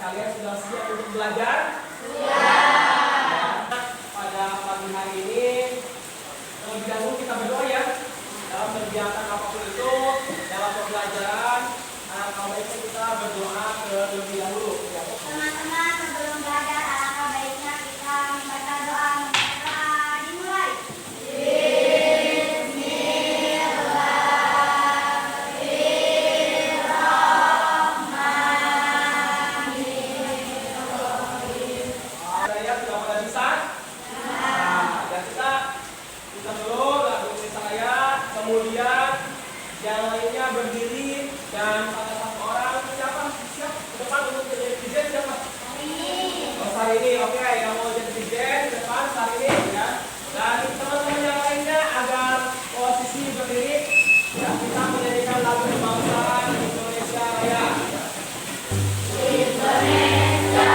kalian sudah siap untuk belajar? Sudah. Nah, pada pagi hari ini terlebih dahulu kita berdoa ya. Dalam kegiatan apapun itu, dalam pembelajaran, alangkah baiknya kita berdoa terlebih dahulu. Ya. Teman-teman, sebelum belajar alangkah baiknya kita membaca doa. Dimulai. Kemudian yang lainnya berdiri dan salah satu orang siap ke depan untuk jadi presiden siapa? Hari ini, oke, yang mau jadi presiden ke depan hari ini ya. Dan teman-teman yang lainnya agar posisi berdiri ya, kita menyanyikan lagu kebangsaan Indonesia Raya. Indonesia.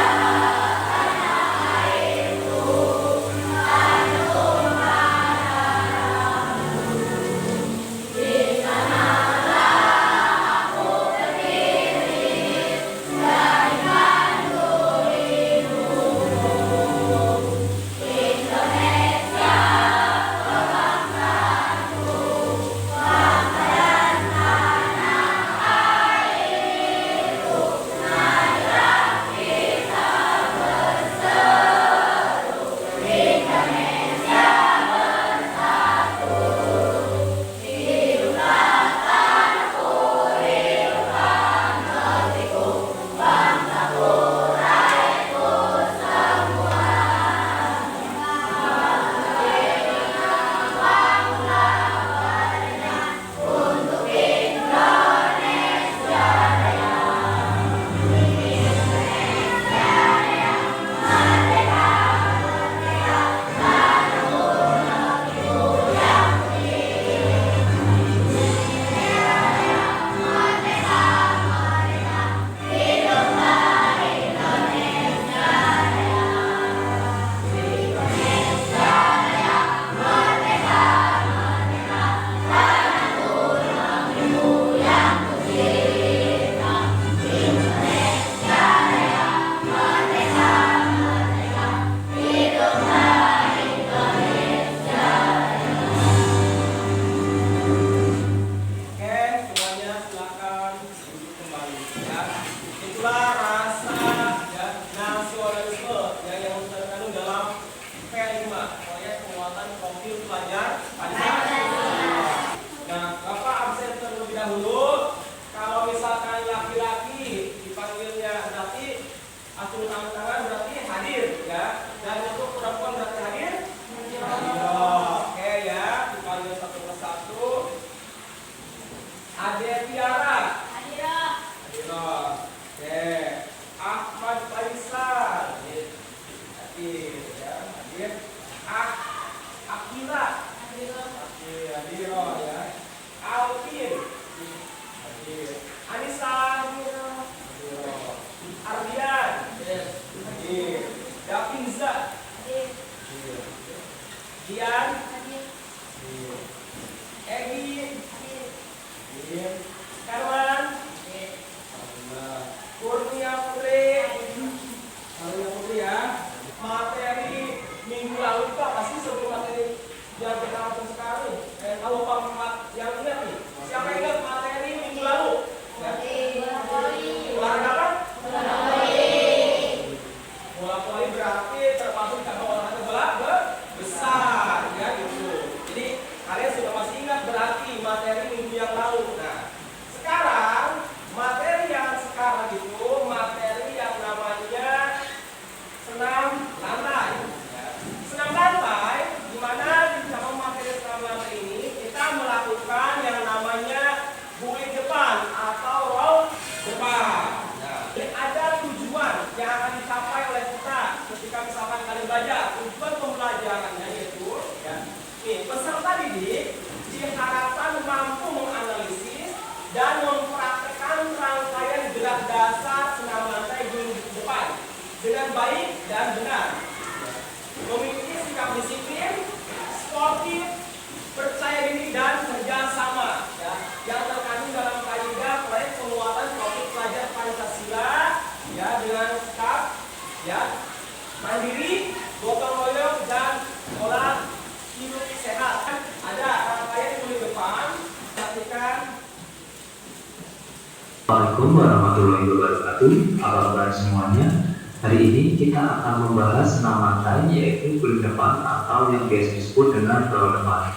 Assalamualaikum warahmatullahi wabarakatuh. Apa kabar semuanya? Hari ini kita akan membahas senam lantai, yaitu guling depan atau yang biasa disebut dengan roll depan.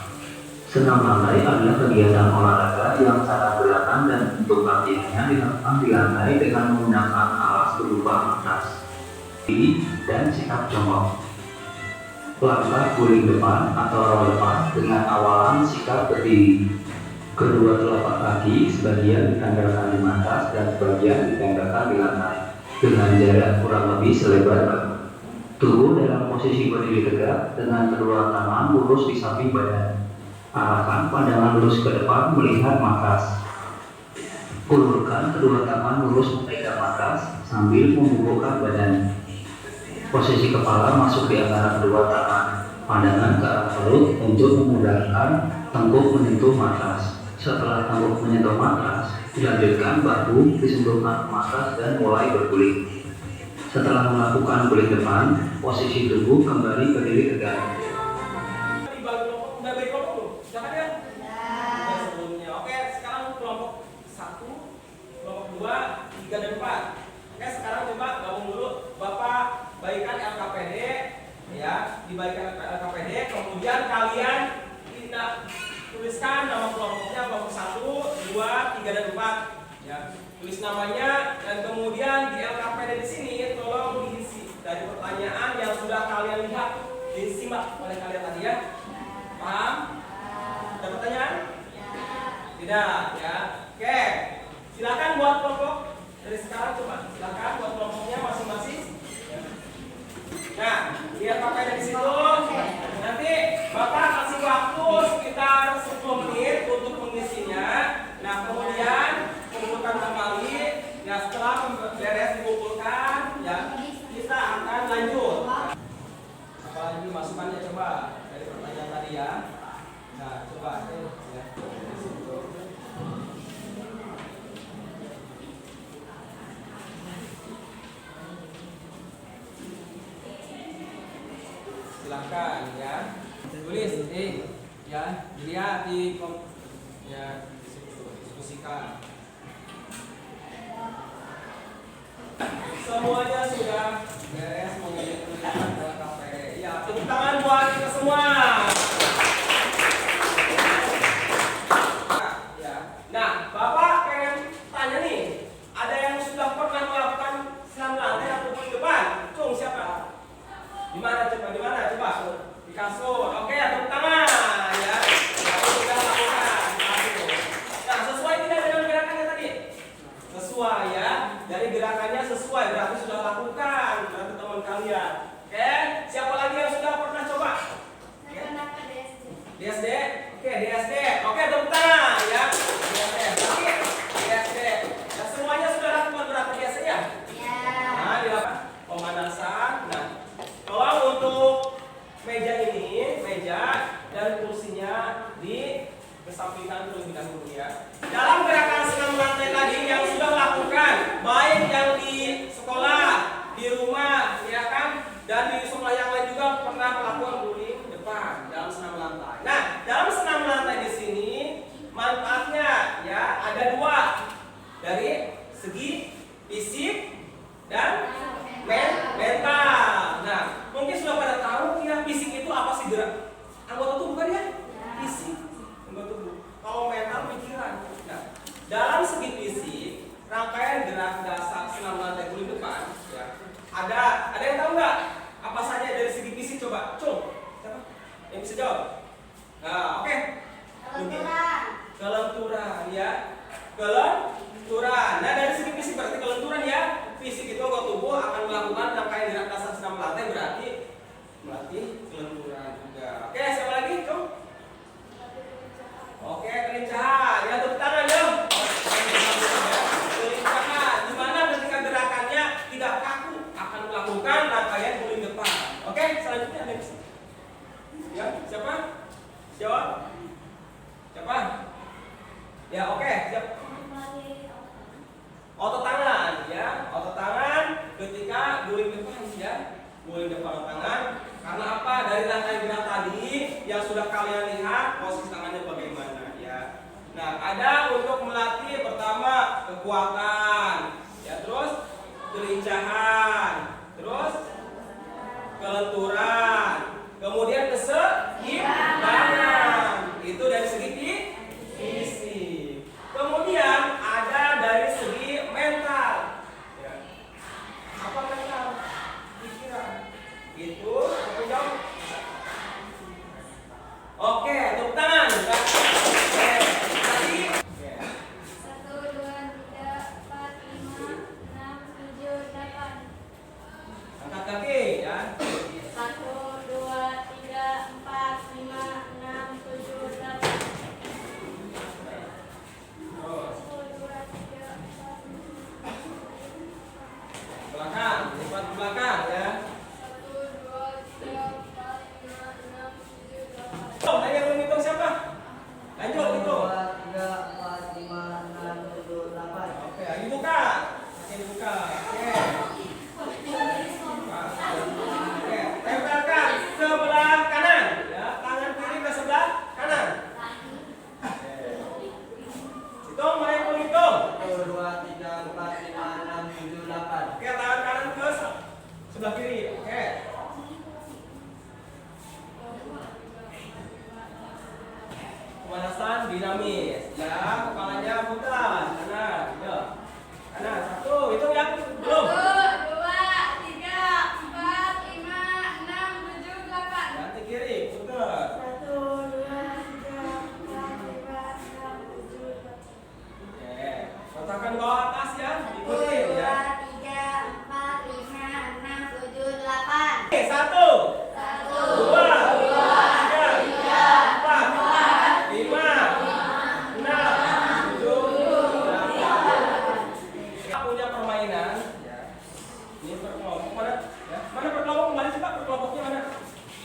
Senam lantai adalah kegiatan olahraga yang cara gerakan dan bentuk latihannya dilakukan di lantai dengan menggunakan alas berupa matras, dan sikap jongkok. Langkah guling depan atau roll depan dengan awalan sikap berdiri. Kedua telapak kaki sebagian ditempelkan di matras dan sebagian ditempelkan di lantai dengan jarak kurang lebih selebar bahu. Tubuh dalam posisi berdiri tegak dengan kedua tangan lurus di samping badan. Arahkan pandangan lurus ke depan melihat matras. Ulurkan kedua tangan lurus memegang matras sambil membungkukkan badan. Posisi kepala masuk di antara kedua tangan. Pandangan ke arah perut untuk memudahkan tengkuk menyentuh matras. Setelah tengkuk menyentuh matras, dilanjutkan bahu disentuhkan matras dan mulai berguling. Setelah melakukan guling depan, posisi tubuh kembali berdiri tegak. Udah bagi kelompok belum? Silakan ya? Ya sebelumnya. Oke, sekarang kelompok 1, kelompok 2, 3, dan 4. Oke, sekarang coba gabung dulu. Bapak bagikan LKPD, ya, dibagikan LKPD. Kemudian kalian tuliskan nama kelompoknya, kelompok 1, 2, 3, dan 4. Ya, tulis namanya dan kemudian di LKPD di sini tolong diisi dari pertanyaan yang sudah kalian lihat, disimak oleh kalian tadi ya. Paham? Ada pertanyaan? Tidak, ya. Oke. Silakan buat kelompok. Dari sekarang coba silakan buat kelompoknya masing-masing. Nah, di LKPD di situ. Nanti Bapak kasih waktu sekitar 10 menit untuk mengisinya. Nah, kemudian kumpulkan kembali. Ya, setelah beres dikumpulkan, ya, kita akan lanjut. Apalagi masukannya coba dari pertanyaan tadi ya. Nah, coba ya. Silakan ya. Tulis ya, dilihat ya, diskusikan. Semuanya sudah beres mengenai LKPD. Ya, tepuk tangan buat kita semua. Nah, Bapak pengen tanya nih, ada yang sudah pernah melakukan senam lantai atau guling depan? Cung, siapa? Di mana coba? Di mana coba? Di kasur. Oke, tepuk tangan ya. Aku sudah lakukan di kasur. Nah, sesuai tidak dengan gerakannya tadi? Sesuai ya. Dari gerakannya sesuai, berarti sudah lakukan berarti teman kalian. Oke, siapa lagi yang sudah pernah coba? DSD. Oke, DSD. Oke, tepuk tangan ya. DSD. Berarti DSD. Nah, semuanya sudah lakukan berarti DSD ya? Ya. Nah, dilakukan pemanasan. Nah, tolong untuk meja ini, meja dan kursinya dikesampingkan terlebih dahulu ya. Dalam gerakan senam lantai tadi yang sudah lakukan, baik yang di sekolah, di rumah, ya kan, dan di sekolah yang lain juga pernah melakukan guling depan dalam senam lantai. Nah, dalam senam lantai di sini manfaatnya ya ada dua, dari segi fisik dan mental. Nah, mungkin sudah pada tahu ya fisik itu apa sih, gerak anggota tubuh kan ya? Fisik, anggota tubuh. Kalau mental pikiran. Nah, dalam segi fisik, rangkaian gerak dasar senam lantai guling depan ya. Ada yang tahu nggak apa saja dari segi fisik coba? Cung, siapa? Yang bisa jawab? Nah, oke. Kelenturan ya. Kelenturan. Nah, dari segi fisik berarti kelenturan ya. Fisik itu anggota tubuh akan melakukan rangkaian gerak dasar senam lantai, berarti melatih kelenturan juga. Oke, siapa lagi? Cung. Oke, kelincahan. Ya, tepuk tangan dong. Kelincahan. Dimana ketika gerakannya tidak kaku akan melakukan rangkaian guling depan. Oke, selanjutnya ada yang bisa. Ya, siapa? Jawab. Siapa? Ya, oke, siap. Otot tangan ya, otot tangan ketika guling depan ya, guling depan tangan. Karena apa? Dari rangkaian gerak tadi yang sudah kalian lihat posisi tangannya bagaimana ya. Nah, ada untuk melatih pertama kekuatan kelenturan. Kemudian keseimbangan. Itu dari segi fisik. Kemudian ada dari segi mental. Ya. Apa mental? Pikiran. Itu menjawab. Oke, tepuk tangan. Oke, tadi. Oke. 1, 2, 3, 4, 5, 6, 7, 8. Angkat kaki ya. 1, 2, 3, 4, 5, 6, 7, 8. Terus 1, 2, 3, 4, 5. belakang, lipat ke belakang ya. 1, 2, 3, 4, 5, 6, 7, 8. Oh, tadi yang menghitung siapa? Lanjut hitung. 2, 3, 4, 5, 6, 7, 8. Oke, lagi buka. Lagi dibuka. Oke. Oke, tempelkan sebelah kanan ya, tangan kiri ke sebelah kanan. Oke. Hitung, mulai menghitung. 1, 2, 3, 4, 5, 6, 7, 8. Oke, tangan kanan ke sebelah kiri. Oke. Pemanasan dinamis ya, kepalanya putar kanan ya. Kanan, 1, hitung ya. Belum. 1, 2, 3, 4, 5, 6, 7, 8. Ganti kiri, putar. 1, 2, 3, 4, 5, 6, 7, 8. Oke, letakkan di bawah atas ya, 1, ikutin 2, ya. 3, 4, 5, 6, 7, 8. Oke, 1, 1, 2, 3, 4, 5, 6, 7, 8. Kita punya permainan ya. Ini per kelompok mana? Ya. Mana per kelompok kembali sih Pak? Per kelompoknya mana?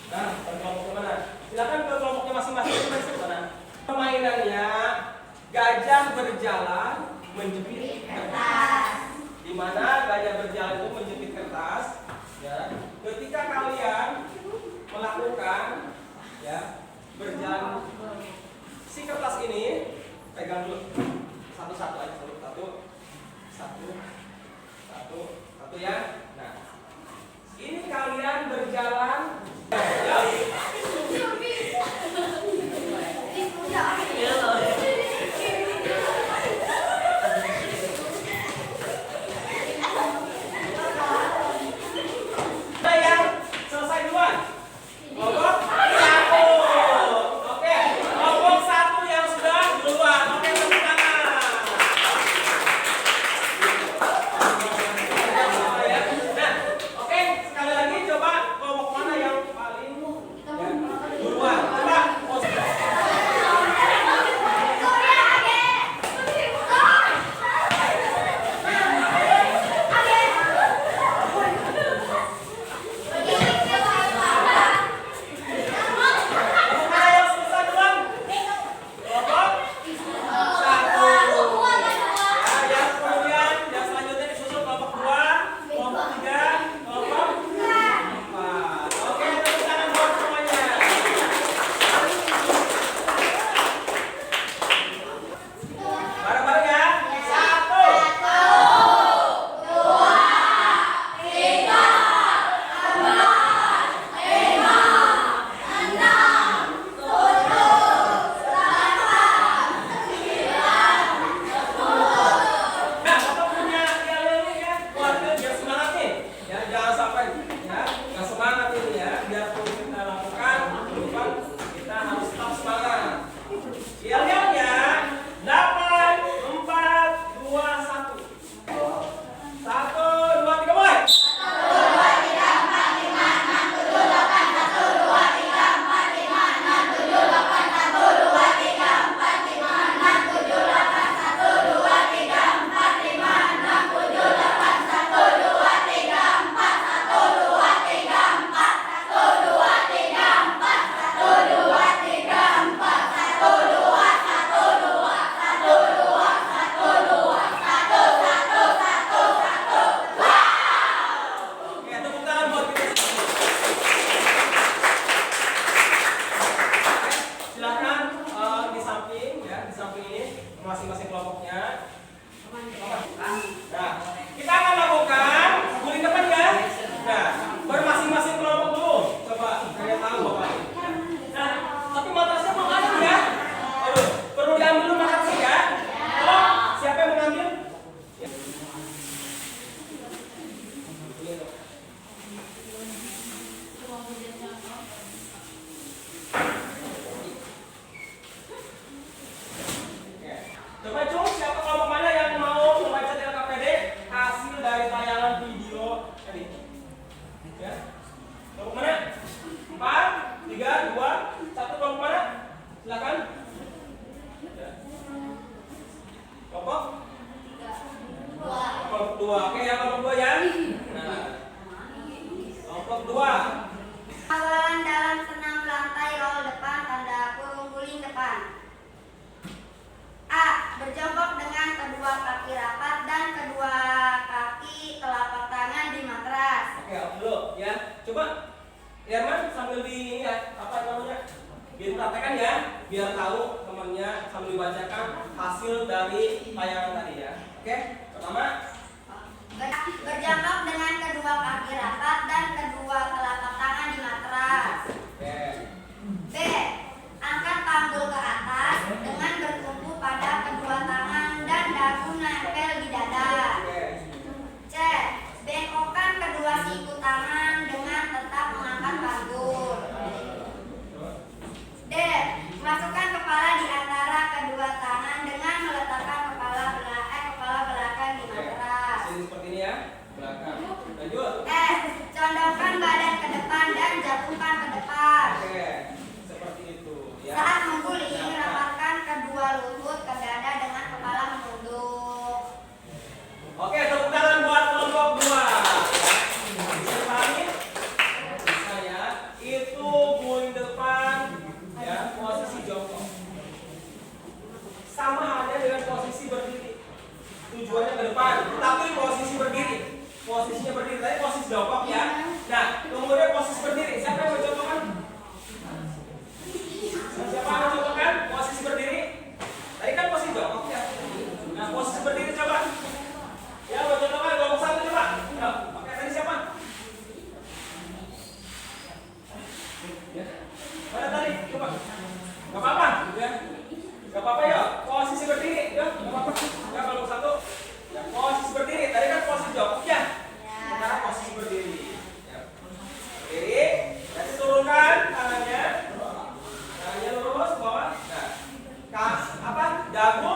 Nah, per kelompoknya mana? Silakan ke kelompoknya masing-masing mana? Permainannya gajah berjalan menjepit kertas. Di mana gajah berjalan itu menjepit kertas ya. Ketika kalian melakukan ya berjalan si kertas ini, pegang dulu satu-satu aja, satu ya. Nah, ini kalian berjalan ya. Ada yang selesai duluan? Kelompok 1. Oke, kelompok 1 yang sudah duluan. Oke, tepuk tangan. Nah, oke, sekali lagi coba kelompok mana yang paling ya, duluan. Coba posisi. Kelompok mana yang selesai duluan? Kelompok 1. Ya, yang kemudian yang selanjutnya disusul kelompok 2, kelompok 3, kelompok 4. Oke, tepuk tangan buat semuanya. Bareng-bareng ya. 1. Nah, Bapak punya yel-yel ya, keluarga biar semangat nih. Ya, jangan sampai ya nggak semangat ini ya. Biarpun kita lakukan, depan kita harus tetap semangat. Yel-yelnya 8, 4, 2, 1. 1, 2, 3 mulai. Oke, tepuk tangan buat kita. Oke, silakan di samping ya, di samping ini masing-masing kelompoknya. Nah, kita akan lakukan guling depan ya. Nah, bermasing-masing kelompok dulu. tahu Bapak. Nah, tapi matrasnya mau ada ya? Aduh, perlu diambil dulu matrasnya ya? Oh, siapa yang mengambil? Coba cung, siapa kelompok mana yang mau membaca di LKPD hasil dari tayangan video tadi? Ya. Kelompok mana? 4, 3, 2, 1. Kelompok mana? Silakan. Ya. Kelompok? Kelompok 2. Oke, yang kelompok 2 ya. Nah. Kelompok 2. Awalan dalam senam lantai roll depan tanda kurung guling depan. A. Berjongkok dengan kedua kaki rapat dan kedua kaki telapak tangan di matras. Oke, dulu ya. Coba Herman sambil di ya, apa namanya? Biar praktekkan ya, biar tahu temannya sambil dibacakan hasil dari tayangan tadi ya. Oke, pertama. Berjongkok dengan kedua kaki rapat dan kedua telapak tangan di matras. Oke. B. Angkat panggul ke atas dengan bertumpu pada kedua tangan dan dagu nempel di dada. Oke. C. Bengkokkan kedua siku tangan dengan tetap mengangkat panggul. D. Masukkan kepala di antara kedua tangan dengan meletakkan kepala belakang di matras. Sini seperti ini ya, belakang. Lanjut. E. Condongkan badan ke depan dan jatuhkan ke depan. Oke, seperti itu ya. Saat mengguling, rapatkan kedua lutut ke dada dengan kepala menunduk. Oke, tepuk tangan buat kelompok 2. Bisa dipahami? Bisa ya. Itu guling depan ya, posisi jongkok. Sama halnya dengan posisi berdiri. Tujuannya ke depan, tapi posisi berdiri. Posisinya berdiri, tadi posisi jongkok ya. Nah, kemudian posisi berdiri. Siapa yang mencontohkan? Siapa yang mencontohkan posisi berdiri? Tadi kan posisi jongkok ya. Nah, posisi berdiri coba. Ya, mencontohkan kelompok 1 coba. Ya, oke, tadi siapa? Ya. Mana tadi? Coba. Gak apa-apa, ya. Gak apa-apa ya. Posisi berdiri, ya. Gak apa-apa. Ya, kelompok 1. Ya, posisi berdiri. Tadi kan posisi jongkok ya. Sekarang posisi berdiri. Ya. Berdiri. Nanti turunkan tangannya. Tangannya lurus ke bawah. Nah, dagu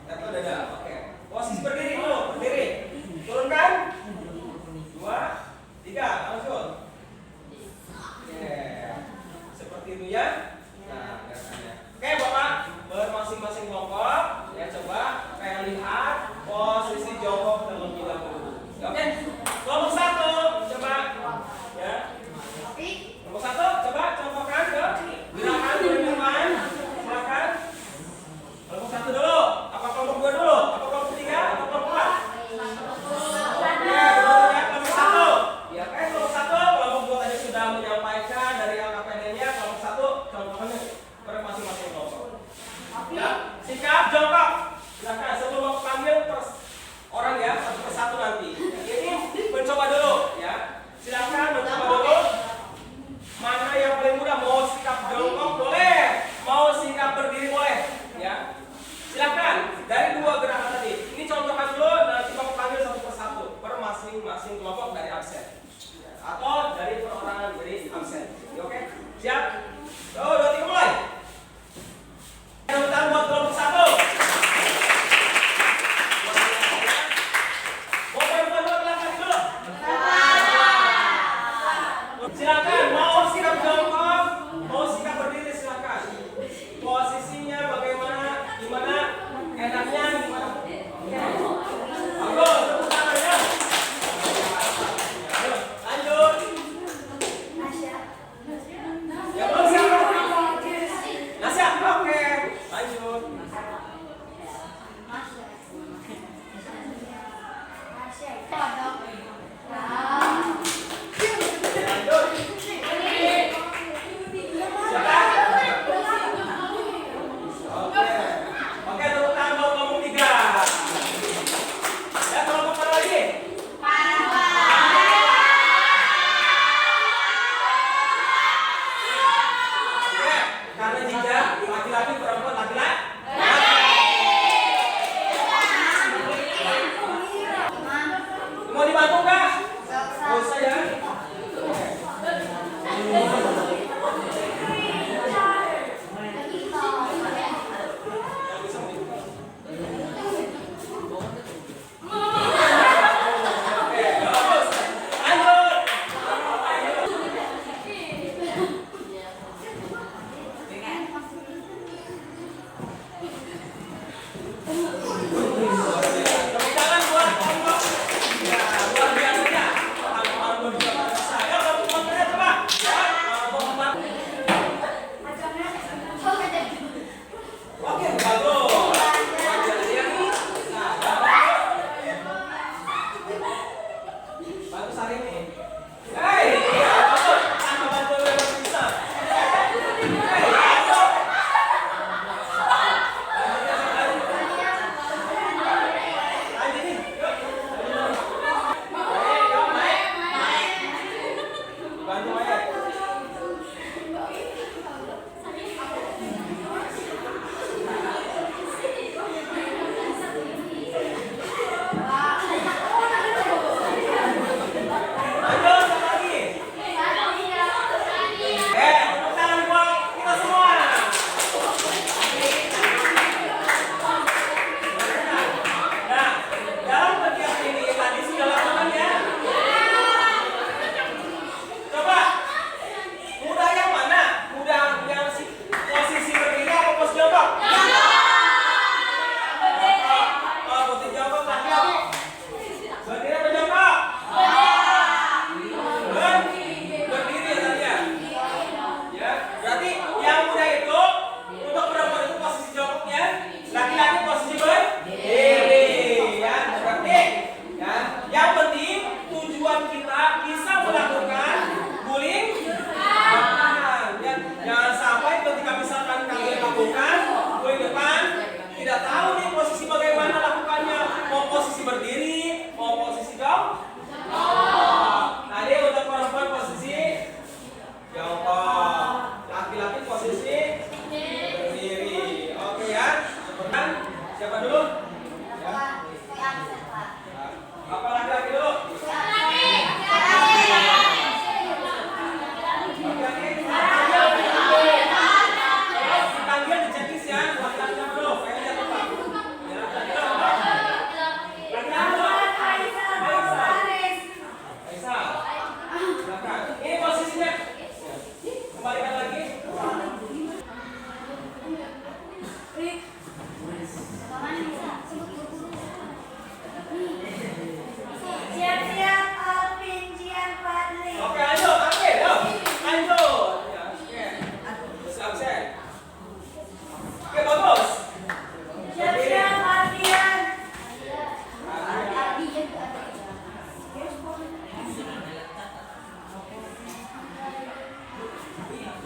atau dada. Oke. Posisi Apa laki-laki dulu? Dipanggil di checklist ya. Laki-laki dulu. Kayaknya lupa. Ya, laki-laki dulu. Laki-laki dulu. Aisyah. Silakan. Ini posisinya. Kembalikan lagi. Siap-siap Alvin, Jian, Fadli. Oke, lanjut. Oke, yuk. Lanjut. Ya, oke. Terus absen. Oke, bagus. Siap-siap Ardian.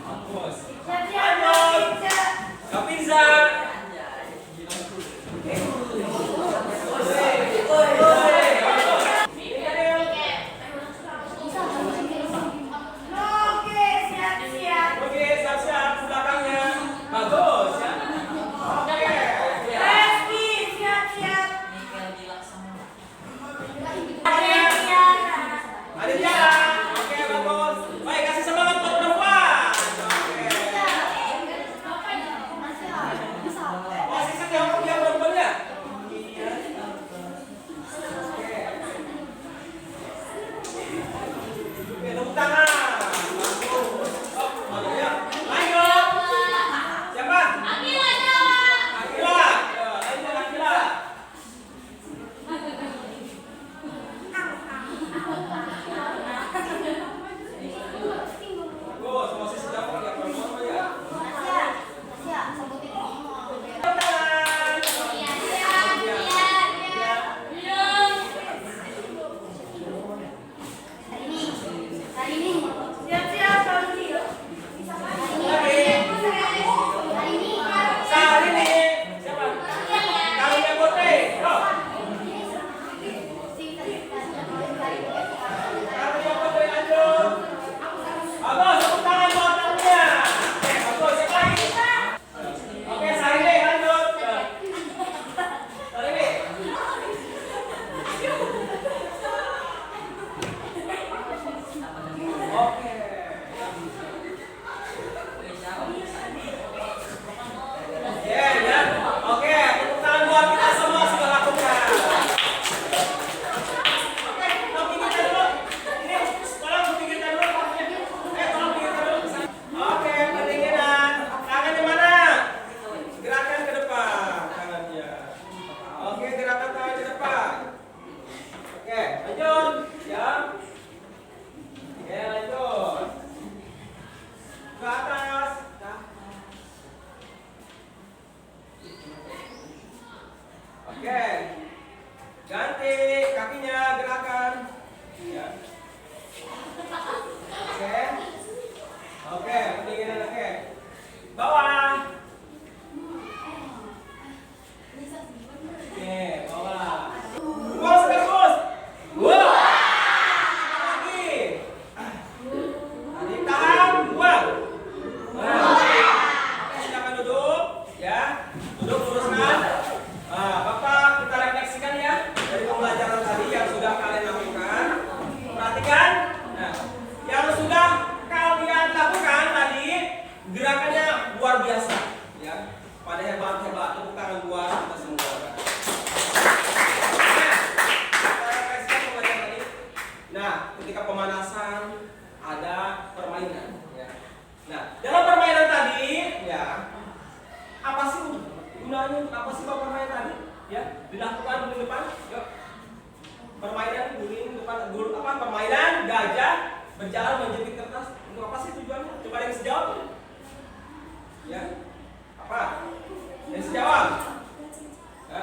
Bagus. Siap-siap Lanjut. Pizza. Kak Pizza. Oke, siap-siap. Oke, siap-siap belakangnya. Bagus ya. Oke. Reski, siap-siap. Ada jalan. Oke, bagus. Baik, kasih semangat buat perempuan. Oke. Posisi dia perempuannya. Oke, tepuk tangan. Bagus. Oh, maju ya. Lanjut. Siapa? Akila. Ya, lanjut Akila. Bagus, posisi jawab ya perempuan ya. Tepuk tangan. Siap-siap Fauzi. Syahrini. Siapa? Karunia Putri. Yo. Karunia Putri lanjut. Bagus, tepuk tangan buat Karunia. Oke, bagus. Siapa lagi? Oke, Syahrini lanjut. Syahrini. Oke. Ya. Oke, tepuk tangan buat kita semua sudah lakukan. Oke, tolong pinggirkan dulu. Ini, tolong pinggirkan dulu. Tolong pinggirkan dulu. Oke, pendinginan. Tangannya mana? Gerakan ke depan tangannya. Oke, gerakan tangan ke depan. Oke, lanjut. Ya. Oke, lanjut. Ke atas. Nah. Oke. Ganti kakinya gerakan. Ya. Oke. Oke, pendinginan oke. Bawah. Oke, bawah. Bos, bos. Wah. Lagi. Tadi tahan, buang. Oke, silakan duduk, ya. Duduk luruskan. Nah, Bapak kita refleksikan ya dari pembelajaran tadi yang sudah kalian lakukan. Perhatikan. Nah, yang sudah kalian lakukan tadi gerakannya luar biasa, ya. Pada hebat. Tepuk tangan buat kita semua. Kita refleksikan pembelajaran tadi. Nah, ketika pemanasan ada permainan, ya. Nah, dalam permainan tadi, ya, apa sih gunanya? Apa sih permainan tadi? Ya, dilakukan di depan. Yuk. Permainan guling depan guru apa? Permainan gajah berjalan menjepit kertas. Untuk apa sih tujuannya? Coba yang sejawab. Ya. Apa? Yang sejawab. Ya.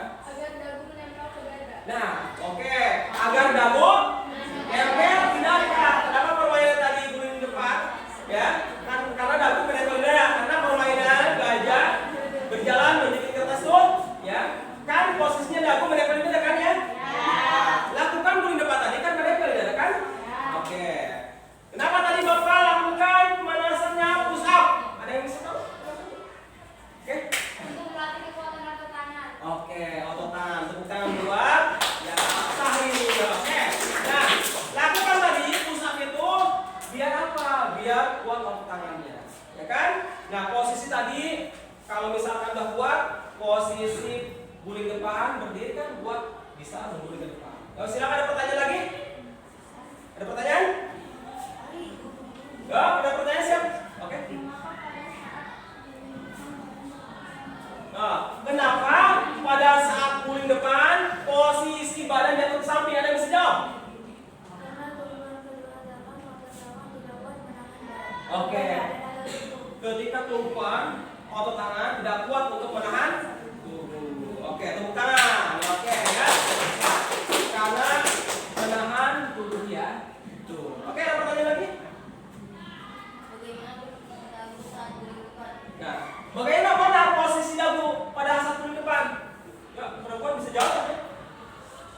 Nah, oke. Agar dagu nempel di dada. Kenapa permainan tadi guling di depan? Ya, karena dagu menempel di dada. Karena permainan gajah berjalan menjepit kertas tuh, ya. Kan posisinya dagu menempel di dada kan ya? Lakukan guling depan tadi kan menempel di dada kan? Oke. Kenapa tadi Bapak lakukan pemanasannya push up? Ada yang bisa tahu? Oke. Untuk melatih kekuatan otot Bisa tunggu di depan. Oh, silakan, ada pertanyaan lagi? Ada pertanyaan? Ya, ada pertanyaan siap? Oke. Nah, kenapa pada saat guling depan posisi badan jatuh ke samping? Ada yang bisa jawab? Oke. Ketika tumpuan otot tangan tidak kuat untuk menahan tubuh. Oke, tepuk tangan. Oke ya. Karena menahan tubuh ya. Tuh. Oke, ada pertanyaan lagi? Nah, bagaimana posisi dagu pada saat guling depan? Ya, perempuan bisa jawab ya?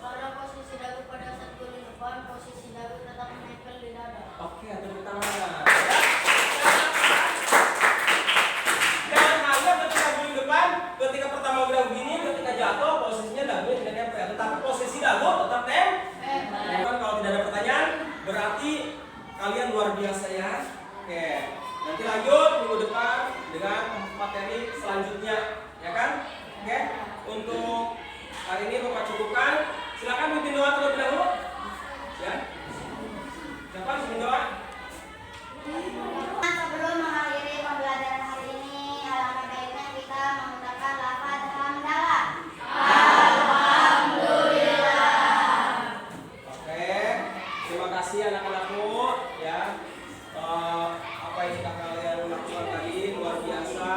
Pada posisi dagu pada saat guling depan, posisi dagu tetap menempel di dada. Oke, tepuk tangan. Ya. Jangan hanya ketika guling depan, ketika pertama udah begini, ketika jatuh posisinya dagunya tidak nempel, tetapi posisi dagu tetap nempel. Kalau tidak ada pertanyaan, berarti kalian luar biasa ya. Oke, nanti lanjut minggu depan dengan materi selanjutnya, ya kan? Oke, untuk hari ini Bapak cukupkan. Silakan pimpin doa terlebih dahulu. Ya. Siapa pimpin doa? Sebelum mengakhiri pembelajaran hari ini, alangkah baiknya kita mengucapkan lafaz hamdalah. Oke, terima kasih anak-anakku ya. Apa yang sudah kalian lakukan tadi luar biasa.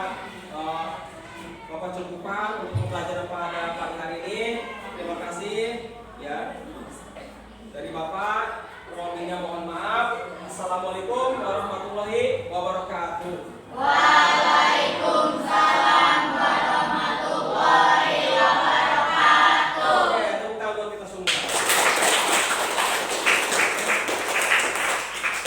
Bapak cukupkan untuk pembelajaran pada pagi hari ini. Terima kasih ya. Dari Bapak, mohon maaf. Assalamualaikum warahmatullahi wabarakatuh.